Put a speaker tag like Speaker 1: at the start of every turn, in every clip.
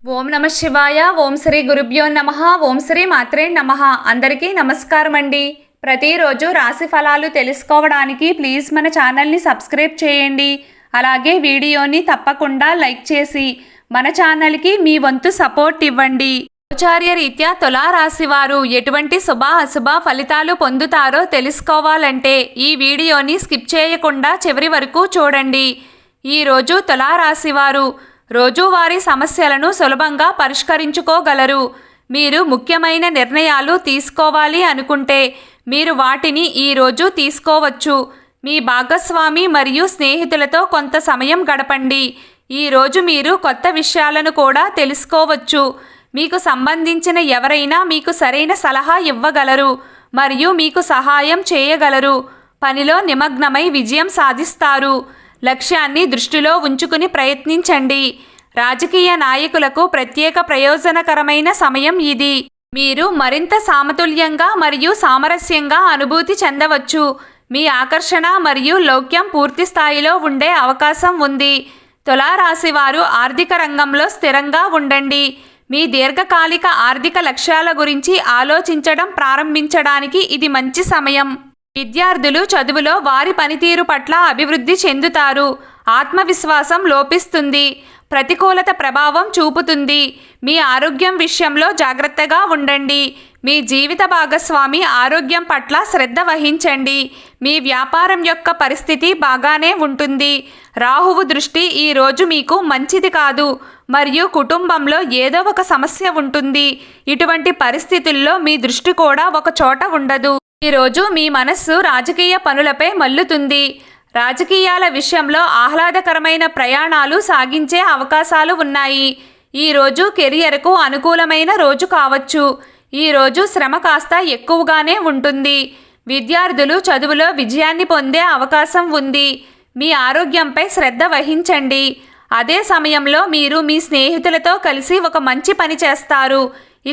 Speaker 1: ఓం నమ శివాయ. ఓం శ్రీ గురుభ్యో నమః. ఓం శ్రీ మాత్రే నమః. అందరికీ నమస్కారం అండి. ప్రతిరోజు రాశి ఫలాలు తెలుసుకోవడానికి ప్లీజ్ మన ఛానల్ని సబ్స్క్రైబ్ చేయండి. అలాగే వీడియోని తప్పకుండా లైక్ చేసి మన ఛానల్కి మీ వంతు సపోర్ట్ ఇవ్వండి. ఆచార్య రీత్యా తులారాశి వారు ఎటువంటి శుభ అశుభ ఫలితాలు పొందుతారో తెలుసుకోవాలంటే ఈ వీడియోని స్కిప్ చేయకుండా చివరి వరకు చూడండి. ఈరోజు తులారాశి వారు రోజువారీ సమస్యలను సులభంగా పరిష్కరించుకోగలరు. మీరు ముఖ్యమైన నిర్ణయాలు తీసుకోవాలి అనుకుంటే మీరు వాటిని ఈరోజు తీసుకోవచ్చు. మీ భాగస్వామి మరియు స్నేహితులతో కొంత సమయం గడపండి. ఈరోజు మీరు కొత్త విషయాలను కూడా తెలుసుకోవచ్చు. మీకు సంబంధించిన ఎవరైనా మీకు సరైన సలహా ఇవ్వగలరు మరియు మీకు సహాయం చేయగలరు. పనిలో నిమగ్నమై విజయం సాధిస్తారు. లక్ష్యాన్ని దృష్టిలో ఉంచుకుని ప్రయత్నించండి. రాజకీయ నాయకులకు ప్రత్యేక ప్రయోజనకరమైన సమయం ఇది. మీరు మరింత సమతుల్యంగా మరియు సామరస్యంగా అనుభూతి చెందవచ్చు. మీ ఆకర్షణ మరియు లౌక్యం పూర్తి స్థాయిలో ఉండే అవకాశం ఉంది. తులారాశి వారు ఆర్థిక రంగంలో స్థిరంగా ఉండండి. మీ దీర్ఘకాలిక ఆర్థిక లక్ష్యాల గురించి ఆలోచించడం ప్రారంభించడానికి ఇది మంచి సమయం. విద్యార్థులు చదువులో వారి పనితీరు పట్ల అభివృద్ధి చెందుతారు. ఆత్మవిశ్వాసం లోపిస్తుంది. ప్రతికూలత ప్రభావం చూపుతుంది. మీ ఆరోగ్యం విషయంలో జాగ్రత్తగా ఉండండి. మీ జీవిత భాగస్వామి ఆరోగ్యం పట్ల శ్రద్ధ వహించండి. మీ వ్యాపారం యొక్క పరిస్థితి బాగానే ఉంటుంది. రాహువు దృష్టి ఈరోజు మీకు మంచిది కాదు మరియు కుటుంబంలో ఏదో ఒక సమస్య ఉంటుంది. ఇటువంటి పరిస్థితుల్లో మీ దృష్టి కూడా ఒక చోట ఉండదు. ఈరోజు మీ మనస్సు రాజకీయ పనులపై మల్లుతుంది. రాజకీయాల విషయంలో ఆహ్లాదకరమైన ప్రయాణాలు సాగించే అవకాశాలు ఉన్నాయి. ఈరోజు కెరియర్కు అనుకూలమైన రోజు కావచ్చు. ఈరోజు శ్రమ కాస్త ఎక్కువగానే ఉంటుంది. విద్యార్థులు చదువులో విజయాన్ని పొందే అవకాశం ఉంది. మీ ఆరోగ్యంపై శ్రద్ధ వహించండి. అదే సమయంలో మీరు మీ స్నేహితులతో కలిసి ఒక మంచి పని చేస్తారు.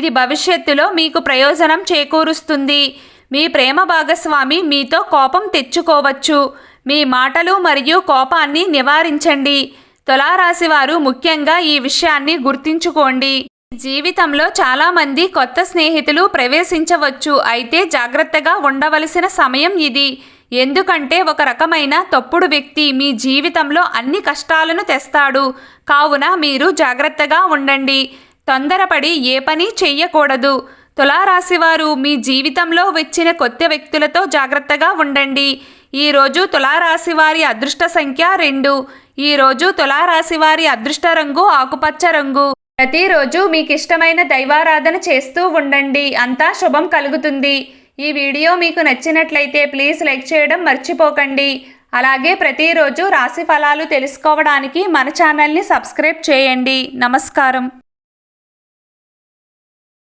Speaker 1: ఇది భవిష్యత్తులో మీకు ప్రయోజనం చేకూరుస్తుంది. మీ ప్రేమ భాగస్వామి మీతో కోపం తెచ్చుకోవచ్చు. మీ మాటలు మరియు కోపాన్ని నివారించండి. తులారాశి వారు ముఖ్యంగా ఈ విషయాన్ని గుర్తుంచుకోండి. జీవితంలో చాలామంది కొత్త స్నేహితులు ప్రవేశించవచ్చు. అయితే జాగ్రత్తగా ఉండవలసిన సమయం ఇది. ఎందుకంటే ఒక రకమైన తప్పుడు వ్యక్తి మీ జీవితంలో అన్ని కష్టాలను తెస్తాడు. కావున మీరు జాగ్రత్తగా ఉండండి. తొందరపడి ఏ పని చెయ్యకూడదు. తులారాశివారు మీ జీవితంలో వచ్చిన కొత్త వ్యక్తులతో జాగ్రత్తగా ఉండండి. ఈరోజు తులారాశి వారి అదృష్ట సంఖ్య 2. ఈరోజు తులారాశి వారి అదృష్ట రంగు ఆకుపచ్చ రంగు. ప్రతిరోజు మీకు ఇష్టమైన దైవారాధన చేస్తూ ఉండండి. అంతా శుభం కలుగుతుంది. ఈ వీడియో మీకు నచ్చినట్లయితే ప్లీజ్ లైక్ చేయడం మర్చిపోకండి. అలాగే ప్రతిరోజు రాశి ఫలాలు తెలుసుకోవడానికి మన ఛానల్ని సబ్స్క్రైబ్ చేయండి. నమస్కారం.